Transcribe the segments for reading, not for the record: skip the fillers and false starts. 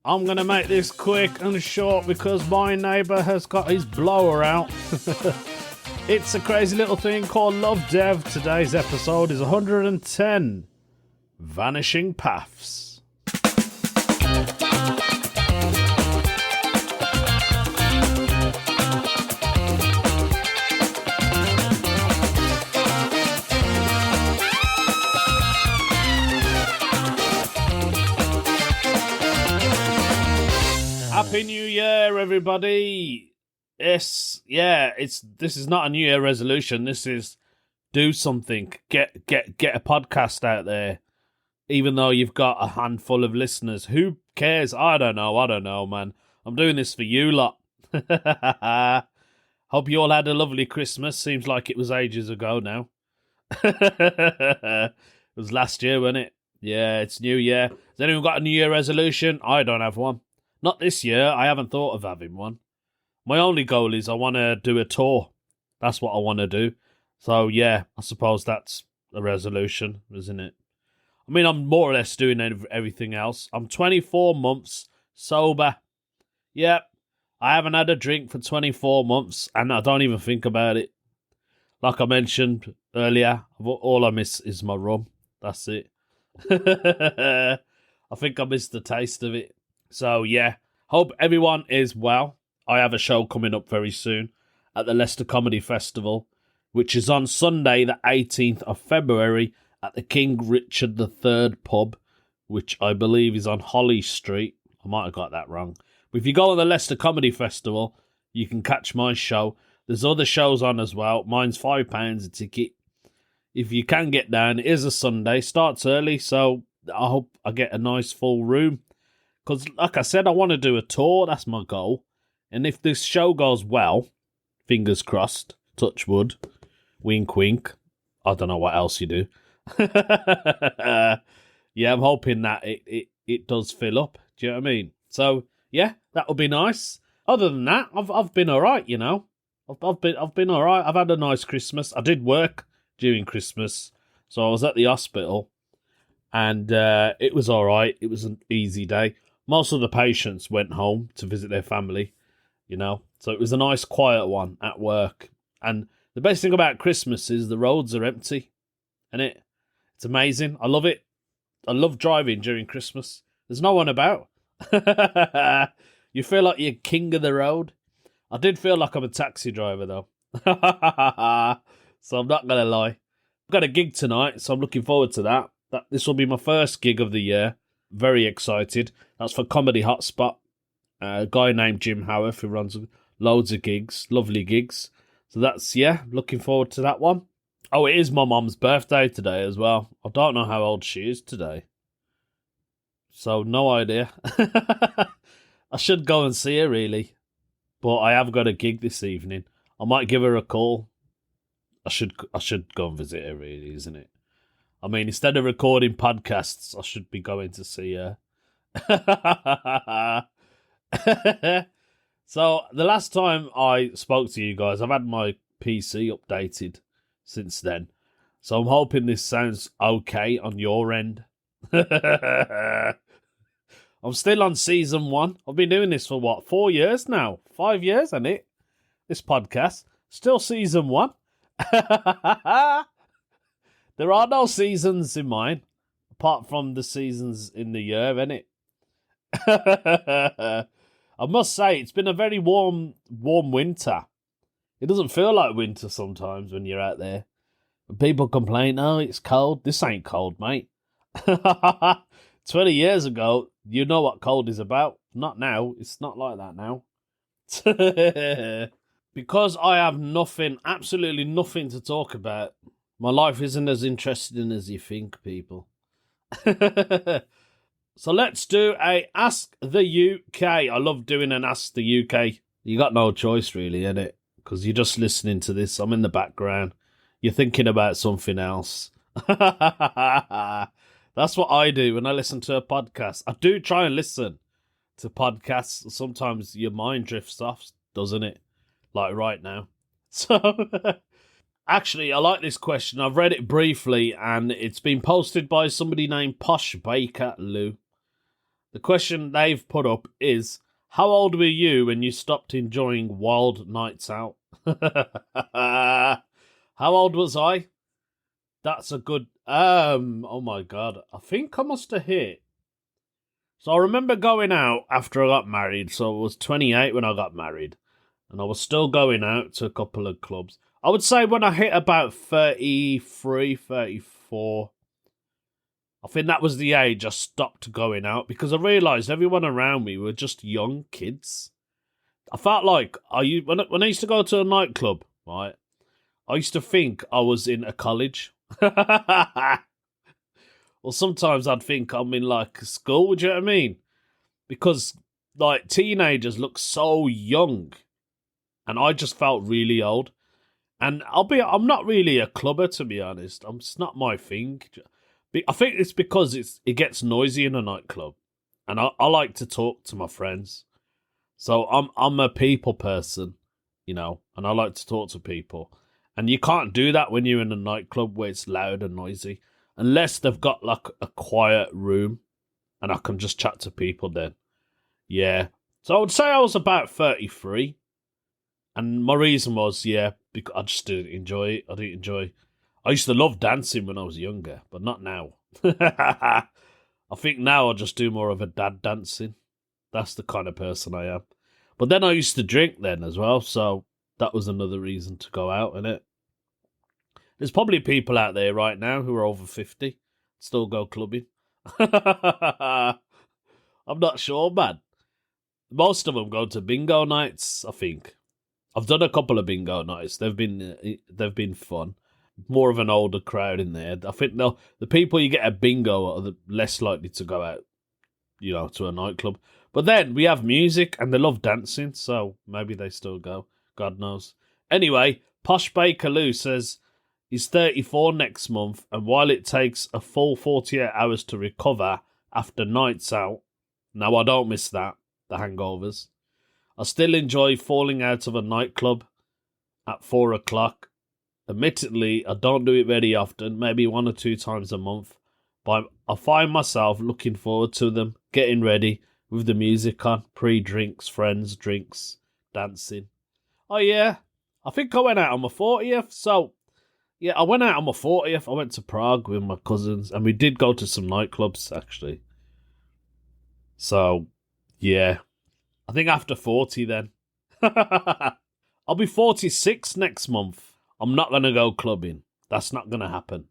I'm going to make this quick and short because my neighbour has got his blower out. It's a crazy little thing called Love Dev. Today's episode is 110. Vanishing Paths. Happy New Year, everybody. This is not a New Year resolution. This is do something. Get a podcast out there. Even though you've got a handful of listeners. Who cares? I don't know, man. I'm doing this for you lot. Hope you all had a lovely Christmas. Seems like it was ages ago now. It was last year, wasn't it? Yeah, it's New Year. Has anyone got a New Year resolution? I don't have one. Not this year. I haven't thought of having one. My only goal is I want to do a tour. That's what I want to do. So, yeah, I suppose that's a resolution, isn't it? I mean, I'm more or less doing everything else. I'm 24 months sober. Yep. I haven't had a drink for 24 months, and I don't even think about it. Like I mentioned earlier, all I miss is my rum. That's it. I think I missed the taste of it. So, yeah, hope everyone is well. I have a show coming up very soon at the Leicester Comedy Festival, which is on Sunday, the 18th of February, at the King Richard III pub, which I believe is on Holly Street. I might have got that wrong. But if you go on the Leicester Comedy Festival, you can catch my show. There's other shows on as well. Mine's £5 a ticket. If you can get down, it is a Sunday. Starts early, so I hope I get a nice full room. Because, like I said, I want to do a tour. That's my goal. And if this show goes well, fingers crossed, touch wood, wink, wink. I don't know what else you do. Yeah, I'm hoping that it does fill up. Do you know what I mean? So, yeah, that would be nice. Other than that, I've been all right, you know. I've been all right. I've had a nice Christmas. I did work during Christmas, so I was at the hospital, and it was all right. It was an easy day. Most of the patients went home to visit their family, you know. So it was a nice, quiet one at work. And the best thing about Christmas is the roads are empty. And it's amazing. I love it. I love driving during Christmas. There's no one about. You feel like you're king of the road. I did feel like I'm a taxi driver, though. So I'm not going to lie. I've got a gig tonight, so I'm looking forward to that. This will be my first gig of the year. Very excited. That's for Comedy Hotspot. A guy named Jim Howarth who runs loads of gigs. Lovely gigs. So that's, yeah, looking forward to that one. Oh, it is my mum's birthday today as well. I don't know how old she is today. So, no idea. I should go and see her, really. But I have got a gig this evening. I might give her a call. I should go and visit her, really, isn't it? I mean, instead of recording podcasts, I should be going to see her. So, the last time I spoke to you guys, I've had my PC updated since then. So, I'm hoping this sounds okay on your end. I'm still on season 1. I've been doing this for, 4 years now? 5 years, hasn't it? This podcast. Still season 1. There are no seasons in mine, apart from the seasons in the year, innit? I must say, it's been a very warm winter. It doesn't feel like winter sometimes when you're out there. People complain, oh, it's cold. This ain't cold, mate. 20 years ago, you know what cold is about. Not now. It's not like that now. Because I have absolutely nothing to talk about, my life isn't as interesting as you think, people. So let's do a Ask the UK. I love doing an Ask the UK. You got no choice, really, innit? Because you're just listening to this. I'm in the background. You're thinking about something else. That's what I do when I listen to a podcast. I do try and listen to podcasts. Sometimes your mind drifts off, doesn't it? Like right now. So, actually, I like this question. I've read it briefly, and it's been posted by somebody named Posh Baker Lou. The question they've put up is, how old were you when you stopped enjoying wild nights out? How old was I? That's a good... oh my God. I think I must have hit. So I remember going out after I got married. So I was 28 when I got married. And I was still going out to a couple of clubs. I would say when I hit about 33, 34, I think that was the age I stopped going out because I realised everyone around me were just young kids. I felt like when I used to go to a nightclub, right, I used to think I was in a college. Or sometimes I'd think I'm in like school, do you know what I mean? Because like teenagers look so young and I just felt really old. And I'm not really a clubber, to be honest. It's not my thing. I think it's because it gets noisy in a nightclub. And I like to talk to my friends. So I'm a people person, you know, and I like to talk to people. And you can't do that when you're in a nightclub where it's loud and noisy. Unless they've got like a quiet room and I can just chat to people then. Yeah. So I would say I was about 33. And my reason was, because I just didn't enjoy it. I used to love dancing when I was younger, but not now. I think now I just do more of a dad dancing. That's the kind of person I am. But then I used to drink then as well, so that was another reason to go out, innit? There's probably people out there right now who are over 50, still go clubbing. I'm not sure, man. Most of them go to bingo nights, I think. I've done a couple of bingo nights. They've been fun. More of an older crowd in there. I think the people you get at bingo are the less likely to go out, you know, to a nightclub. But then we have music and they love dancing, so maybe they still go. God knows. Anyway, Posh Baker Lou says he's 34 next month, and while it takes a full 48 hours to recover after nights out, now I don't miss that, the hangovers. I still enjoy falling out of a nightclub at 4 o'clock. Admittedly, I don't do it very often, maybe 1 or 2 times a month, but I find myself looking forward to them, getting ready with the music on, pre-drinks, friends, drinks, dancing. Oh yeah, I think I went out on my 40th, so yeah, I went out on my 40th. I went to Prague with my cousins, and we did go to some nightclubs, actually. So, yeah. I think after 40 then. I'll be 46 next month. I'm not going to go clubbing. That's not going to happen.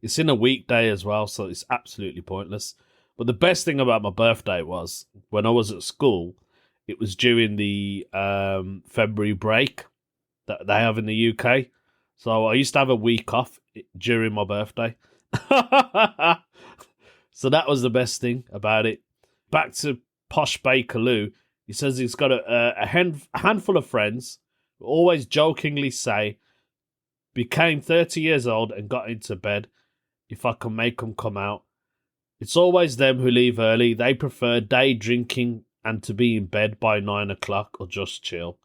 It's in a weekday as well, so it's absolutely pointless. But the best thing about my birthday was, when I was at school, it was during the February break that they have in the UK. So I used to have a week off during my birthday. So that was the best thing about it. Back to Posh Baker Lou. He says he's got a handful of friends who always jokingly say, became 30 years old and got into bed if I can make them come out. It's always them who leave early. They prefer day drinking and to be in bed by 9 o'clock or just chill.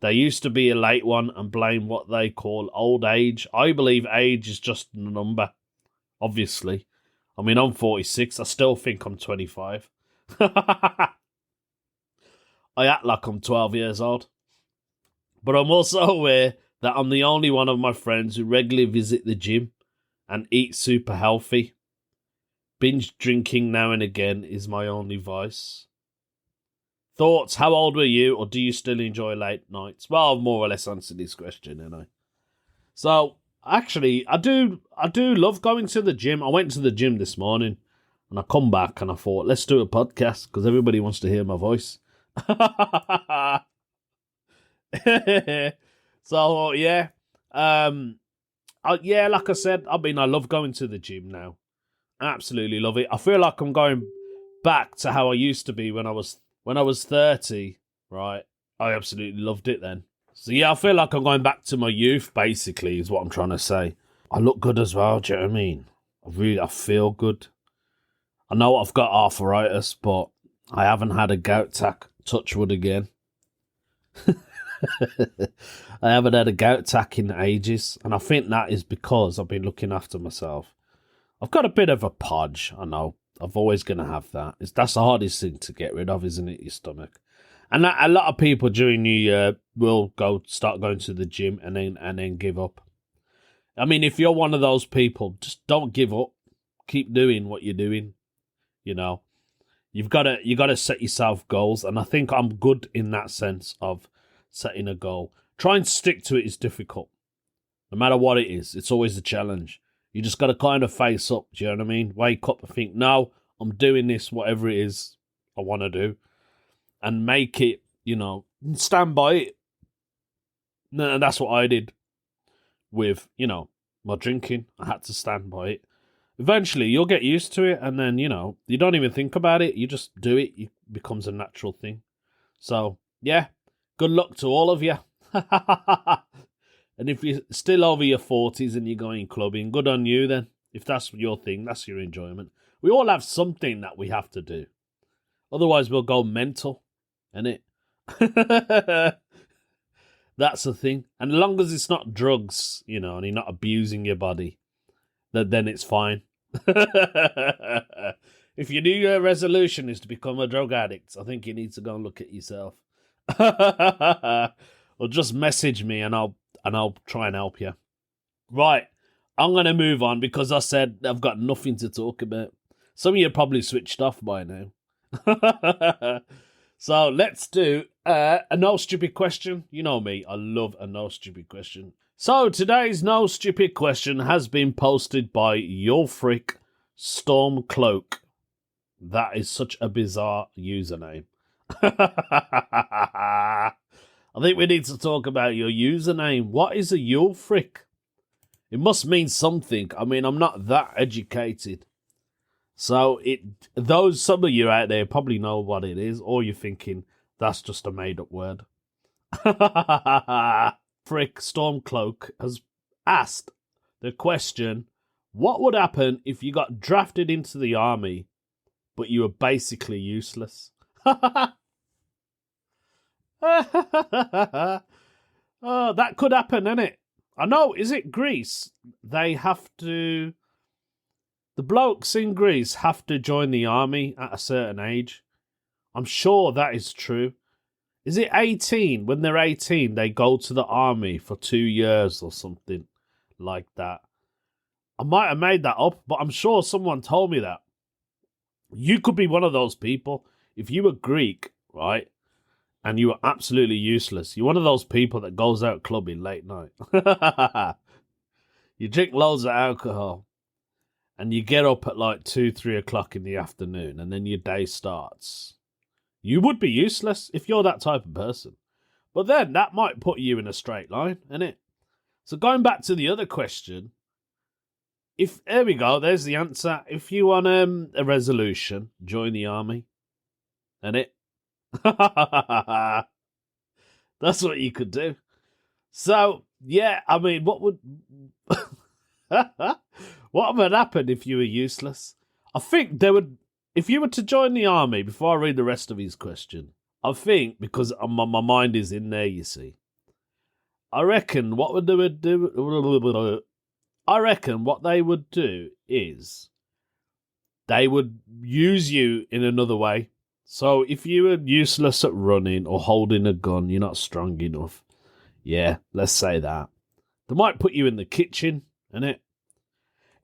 They used to be a late one and blame what they call old age. I believe age is just a number, obviously. I mean, I'm 46. I still think I'm 25. I act like I'm 12 years old. But I'm also aware that I'm the only one of my friends who regularly visit the gym and eat super healthy. Binge drinking now and again is my only vice. Thoughts? How old were you, or do you still enjoy late nights? Well, I've more or less answered this question, you know. So, actually, I do love going to the gym. I went to the gym this morning, and I come back and I thought, let's do a podcast, because everybody wants to hear my voice. So, yeah. Yeah, like I said, I love going to the gym now. Absolutely love it. I feel like I'm going back to how I used to be when I was 30, right? I absolutely loved it then. So yeah, I feel like I'm going back to my youth, basically, is what I'm trying to say. I look good as well, do you know what I mean? I feel good. I know I've got arthritis, but I haven't had a gout attack. Touch wood again. I haven't had a gout attack in ages, and I think that is because I've been looking after myself. I've got a bit of a podge, I know. I've always going to have that. That's the hardest thing to get rid of, isn't it? Your stomach. And a lot of people during New Year will start going to the gym and then give up. I mean, if you're one of those people, just don't give up. Keep doing what you're doing. You know, you got to set yourself goals, and I think I'm good in that sense of setting a goal. Trying to stick to it is difficult. No matter what it is, it's always a challenge. You just got to kind of face up. Do you know what I mean? Wake up and think, no, I'm doing this, whatever it is I want to do, and make it. You know, stand by it. And that's what I did with, my drinking. I had to stand by it. Eventually, you'll get used to it, and then, you don't even think about it. You just do it. It becomes a natural thing. So, yeah, good luck to all of you. And if you're still over your 40s and you're going clubbing, good on you then. If that's your thing, that's your enjoyment. We all have something that we have to do. Otherwise, we'll go mental, innit? That's the thing. And as long as it's not drugs, and you're not abusing your body, then it's fine. If your New Year resolution is to become a drug addict, I think you need to go and look at yourself. Or just message me and I'll try and help you. Right, I'm going to move on because I said I've got nothing to talk about. Some of you are probably switched off by now. So let's do a no stupid question. You know me, I love a no stupid question. So today's no stupid question has been posted by Your Frick Stormcloak. That is such a bizarre username. I think we need to talk about your username. What is a Your Frick? It must mean something. I mean, I'm not that educated. So some of you out there probably know what it is, or you're thinking that's just a made-up word. Frick Stormcloak has asked the question, what would happen if you got drafted into the army, but you were basically useless? Oh, that could happen, innit? I know, is it Greece? The blokes in Greece have to join the army at a certain age. I'm sure that is true. Is it 18? When they're 18, they go to the army for 2 years or something like that. I might have made that up, but I'm sure someone told me that. You could be one of those people. If you were Greek, right, and you were absolutely useless, you're one of those people that goes out clubbing late night. You drink loads of alcohol. And you get up at like 2-3 o'clock in the afternoon, and then your day starts. You would be useless if you're that type of person. But then that might put you in a straight line, innit? So going back to the other question, there we go, there's the answer. If you want a resolution, join the army, innit? That's what you could do. So, yeah, I mean, what would... What would happen if you were useless? I think if you were to join the army, before I read the rest of his question, I think, because my mind is in there, you see, I reckon what they would do is they would use you in another way. So if you were useless at running or holding a gun, you're not strong enough. Yeah, let's say that. They might put you in the kitchen, innit?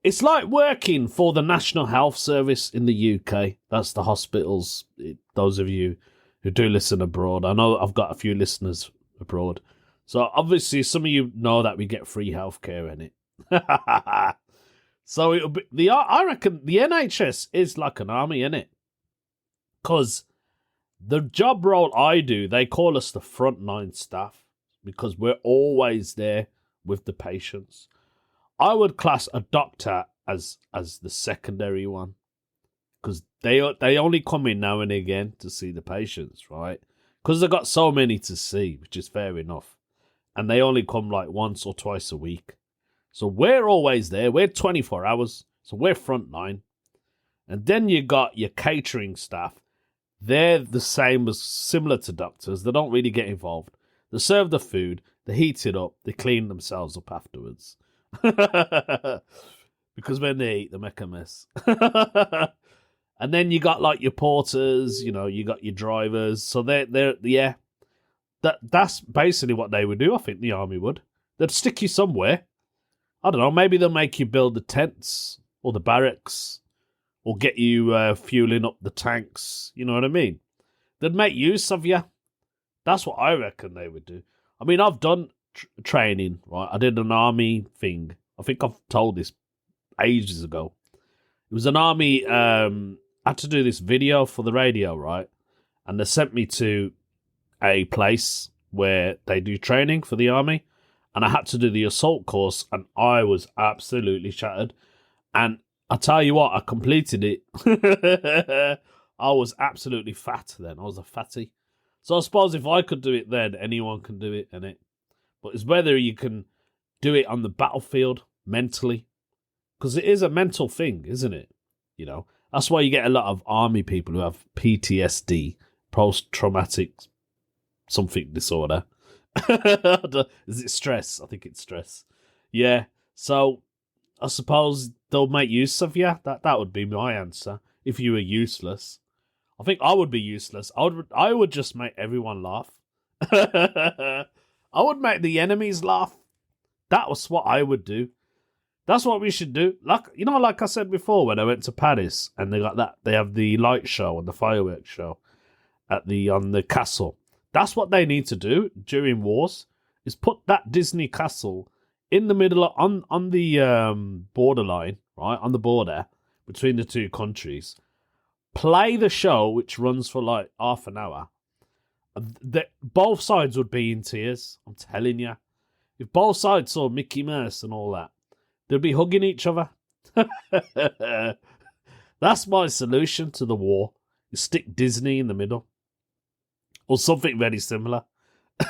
It's like working for the National Health Service in the UK. That's the hospitals. Those of you who do listen abroad. I know I've got a few listeners abroad. So obviously some of you know that we get free healthcare in it. So it'll be I reckon the NHS is like an army, innit? Because the job role I do, they call us the frontline staff because we're always there with the patients. I would class a doctor as the secondary one because they only come in now and again to see the patients, right? Because they've got so many to see, which is fair enough. And they only come like once or twice a week. So we're always there. We're 24 hours. So we're frontline. And then you got your catering staff. They're the same as similar to doctors. They don't really get involved. They serve the food. They heat it up. They clean themselves up afterwards. Because when they eat, they make a mess. And then you got like your porters, you know, you got your drivers. So they're yeah. That's basically what they would do, I think the army would. They'd stick you somewhere. I don't know, maybe they'll make you build the tents or the barracks or get you fueling up the tanks. You know what I mean? They'd make use of you. That's what I reckon they would do. I mean, I've done training, right? I did an army thing. I think I've told this ages ago. It was an army, I had to do this video for the radio, right? And they sent me to a place where they do training for the army. And I had to do the assault course, and I was absolutely shattered. And I tell you what, I completed it. I was absolutely fat then. I was a fatty. So I suppose if I could do it then, anyone can do it, innit? But it's whether you can do it on the battlefield mentally. Because it is a mental thing, isn't it? You know, that's why you get a lot of army people who have PTSD, post-traumatic something disorder. Is it stress? I think it's stress. Yeah. So I suppose they'll make use of you. That would be my answer. If you were useless, I think I would be useless. I would just make everyone laugh. I would make the enemies laugh. That was what I would do. That's what we should do. Like I said before, when I went to Paris and they have the light show and the fireworks show on the castle. That's what they need to do during wars, is put that Disney castle in the middle on the borderline, right, on the border between the two countries. Play the show, which runs for like half an hour. Both sides would be in tears. I'm telling you, if both sides saw Mickey Mouse and all that, they'd be hugging each other. That's my solution to the war. You stick Disney in the middle. Or something very similar.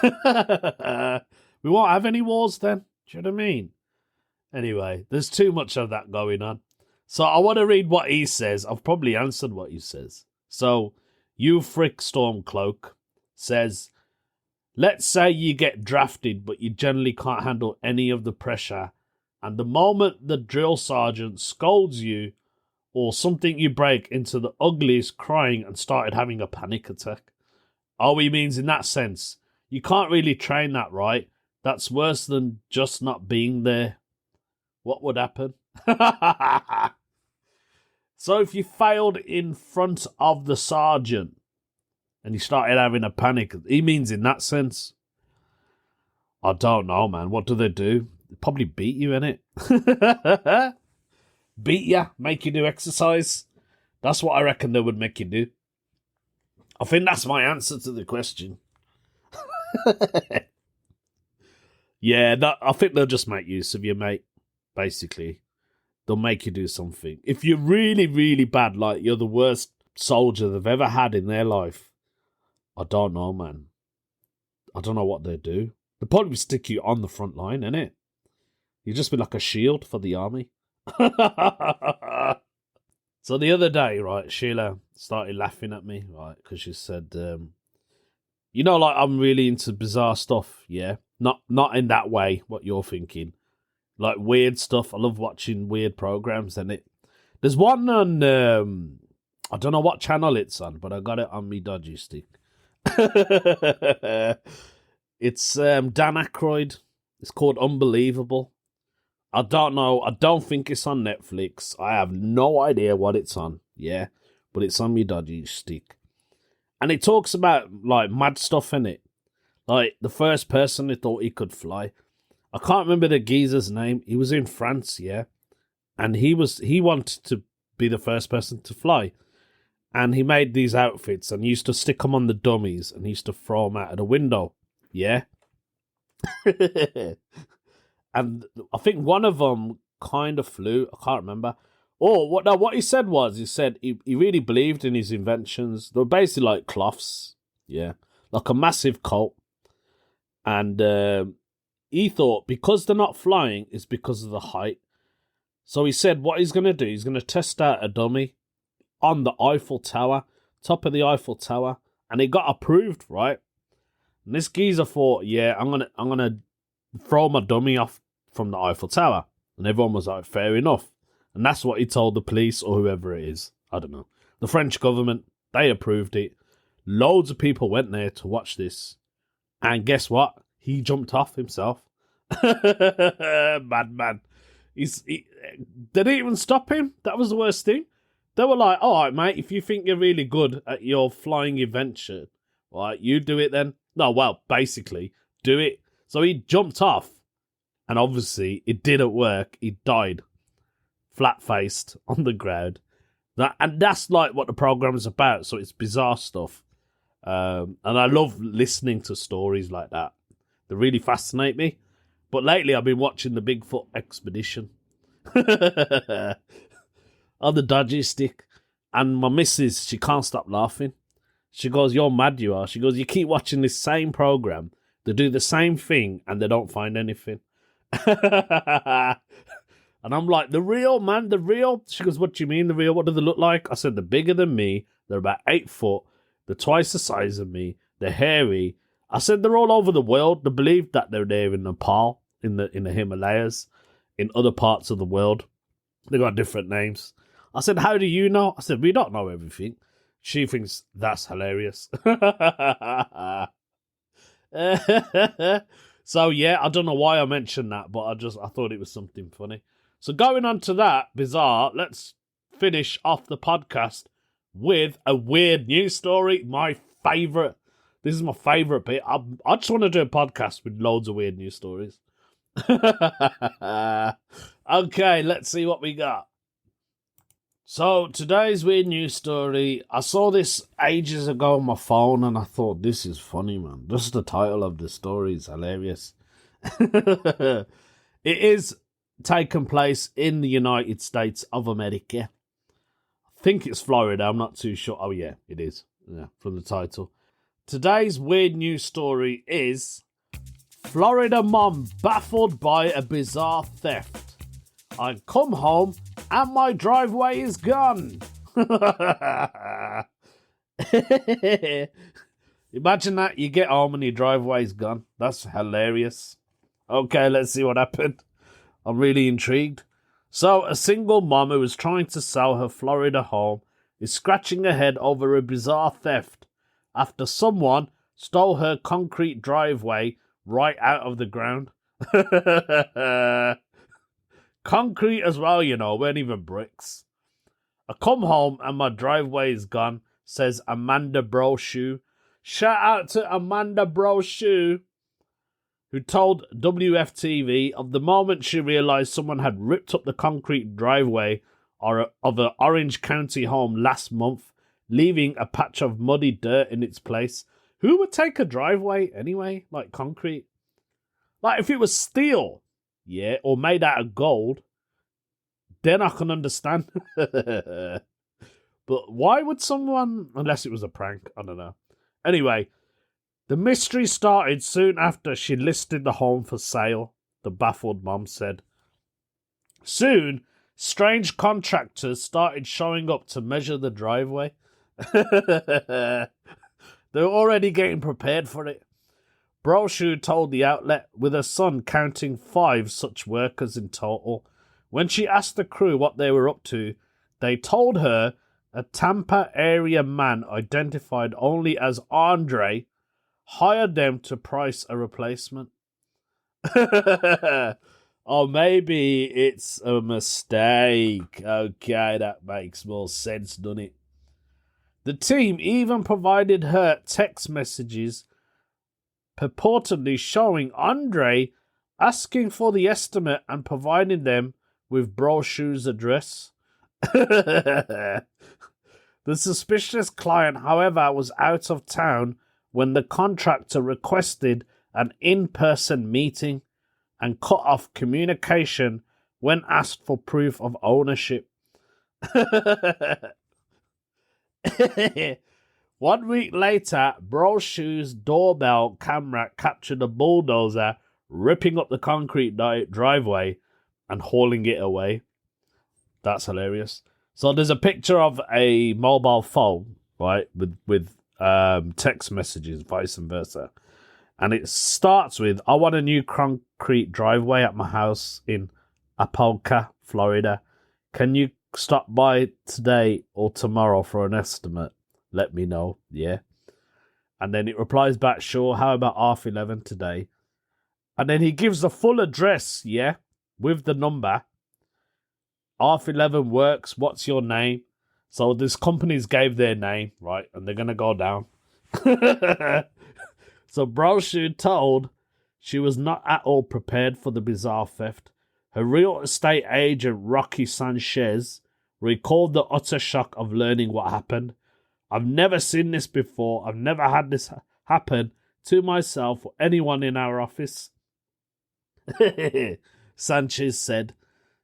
We won't have any wars then. Do you know what I mean? Anyway, there's too much of that going on. So I want to read what he says. I've probably answered what he says. So, you frick Stormcloak says, let's say you get drafted, but you generally can't handle any of the pressure. And the moment the drill sergeant scolds you, or something, you break into the ugliest crying and started having a panic attack. Oh, he means in that sense. You can't really train that, right? That's worse than just not being there. What would happen? So if you failed in front of the sergeant and you started having a panic, he means in that sense. I don't know, man. What do? They probably beat you, innit? Beat you, make you do exercise. That's what I reckon they would make you do. I think that's my answer to the question. Yeah, I think they'll just make use of you, mate. Basically, they'll make you do something. If you're really, really bad, like you're the worst soldier they've ever had in their life, I don't know, man. I don't know what they'll do. They'll probably stick you on the front line, innit? You'll just be like a shield for the army. So the other day, right, Sheila started laughing at me, right, because she said, you know, like I'm really into bizarre stuff, yeah? Not in that way, what you're thinking. Like weird stuff. I love watching weird programs, and there's one on, I don't know what channel it's on, but I got it on me dodgy stick. It's Dan Aykroyd. It's called Unbelievable. I don't know. I don't think it's on Netflix. I have no idea what it's on. Yeah, but it's on me dodgy stick. And it talks about, like, mad stuff in it. Like, the first person who thought he could fly. I can't remember the geezer's name. He was in France, yeah. And he wanted to be the first person to fly. And he made these outfits and he used to stick them on the dummies and he used to throw them out of the window. Yeah. And I think one of them kind of flew. I can't remember. What he said was, he really believed in his inventions. They were basically like cloths. Yeah. Like a massive coat. And he thought because they're not flying, it's because of the height. So he said what he's going to do, he's going to test out a dummy on the Eiffel Tower, top of the Eiffel Tower. And it got approved, right? And this geezer thought, yeah, I'm gonna throw my dummy off from the Eiffel Tower. And everyone was like, fair enough. And that's what he told the police or whoever it is. I don't know. The French government, they approved it. Loads of people went there to watch this. And guess what? He jumped off himself. Madman. They didn't even stop him. That was the worst thing. They were like, all right, mate, if you think you're really good at your flying adventure, right, you do it then. No, well, basically, do it. So he jumped off. And obviously, it didn't work. He died. Flat-faced on the ground. And that's like what the program is about. So it's bizarre stuff. And I love listening to stories like that. They really fascinate me. But lately I've been watching the Bigfoot expedition. On the dodgy stick. And my missus, she can't stop laughing. She goes, you're mad you are. She goes, you keep watching this same program. They do the same thing and they don't find anything. And I'm like, the real, man, the real? She goes, what do you mean, the real? What do they look like? I said, they're bigger than me. They're about 8 foot. They're twice the size of me. They're hairy. I said, they're all over the world. They believe that they're there in Nepal, in the Himalayas, in other parts of the world. They got different names. I said, how do you know? I said, we don't know everything. She thinks that's hilarious. So, yeah, I don't know why I mentioned that, but I thought it was something funny. So going on to that, bizarre, let's finish off the podcast with a weird news story. My favourite. This is my favourite bit. I just want to do a podcast with loads of weird news stories. Okay, let's see what we got. So today's weird news story, I saw this ages ago on my phone and I thought, this is funny, man. Just the title of the story is hilarious. It is taken place in the United States of America. I think it's Florida, I'm not too sure. Oh yeah, it is. Yeah, from the title. Today's weird news story is Florida mom baffled by a bizarre theft. I come home and my driveway is gone. Imagine that, you get home and your driveway's gone. That's hilarious. Okay, let's see what happened. I'm really intrigued. So, a single mom who was trying to sell her Florida home is scratching her head over a bizarre theft after someone stole her concrete driveway right out of the ground. Concrete as well, you know, weren't even bricks. I come home and my driveway is gone, says Amanda Brochu. Shout out to Amanda Brochu, who told WFTV of the moment she realised someone had ripped up the concrete driveway of an Orange County home last month, leaving a patch of muddy dirt in its place. Who would take a driveway anyway? Like concrete? Like if it was steel, yeah, or made out of gold, then I can understand. But why would someone, unless it was a prank, I don't know. Anyway, the mystery started soon after she listed the home for sale, the baffled mom said. Soon, strange contractors started showing up to measure the driveway. They were already getting prepared for it. Brochu told the outlet, with her son counting 5 such workers in total. When she asked the crew what they were up to, they told her a Tampa area man identified only as Andre hired them to price a replacement. Or maybe it's a mistake. Okay, that makes more sense, doesn't it? The team even provided her text messages purportedly showing Andre asking for the estimate and providing them with Brochu's address. The suspicious client, however, was out of town when the contractor requested an in-person meeting and cut off communication when asked for proof of ownership. 1 week later, Brochu's doorbell camera captured a bulldozer ripping up the concrete driveway and hauling it away. That's hilarious. So there's a picture of a mobile phone, right, with text messages, vice versa. And it starts with, I want a new concrete driveway at my house in Apopka, Florida. Can you stop by today or tomorrow for an estimate. Let me know, yeah. And then it replies back, sure, how about 11:30 today? And then he gives the full address, yeah, with the number. 11:30 works, what's your name? So this company's gave their name, right, and they're going to go down. So Brochu told she was not at all prepared for the bizarre theft. Her real estate agent, Rocky Sanchez, recalled the utter shock of learning what happened. I've never seen this before. I've never had this happen to myself or anyone in our office. Sanchez said.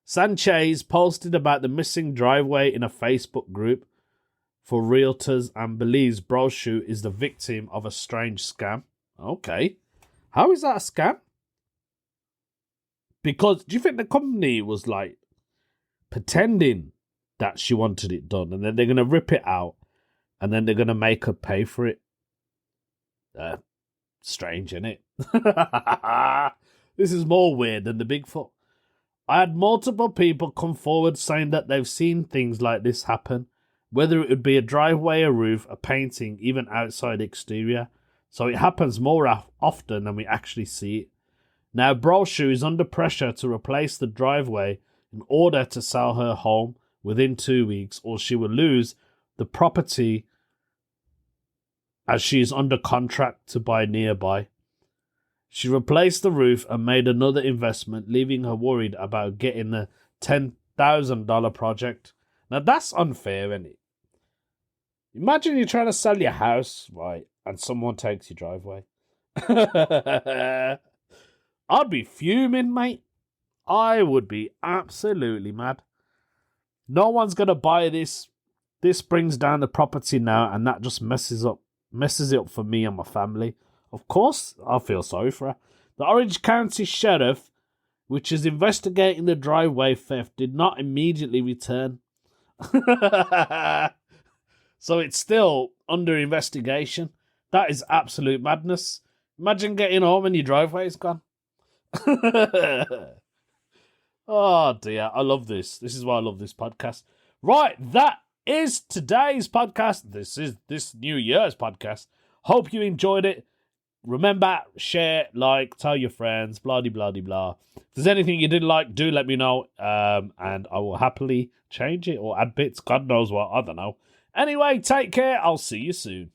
Sanchez posted about the missing driveway in a Facebook group for realtors and believes Brochu is the victim of a strange scam. Okay. How is that a scam? Because do you think the company was like pretending that she wanted it done and then they're going to rip it out and then they're going to make her pay for it? Strange, isn't it? This is more weird than the Bigfoot. I had multiple people come forward saying that they've seen things like this happen, whether it would be a driveway, a roof, a painting, even outside exterior. So it happens more often than we actually see it. Now, Brochu is under pressure to replace the driveway in order to sell her home within 2 weeks, or she will lose the property as she is under contract to buy nearby. She replaced the roof and made another investment, leaving her worried about getting the $10,000 project. Now, that's unfair, isn't it? Imagine you're trying to sell your house, right, and someone takes your driveway. I'd be fuming, mate. I would be absolutely mad. No one's going to buy this. This brings down the property now, and that just messes it up for me and my family. Of course, I feel sorry for her. The Orange County Sheriff, which is investigating the driveway theft, did not immediately return. So it's still under investigation. That is absolute madness. Imagine getting home and your driveway's gone. Oh dear, I love this. This is why I love this podcast. Right, that is today's podcast. This is this New Year's podcast. Hope you enjoyed it. Remember, share, like, tell your friends, blah-de-blah-de-blah. If there's anything you didn't like, do let me know, and I will happily change it or add bits. God knows what, I don't know. Anyway, take care. I'll see you soon.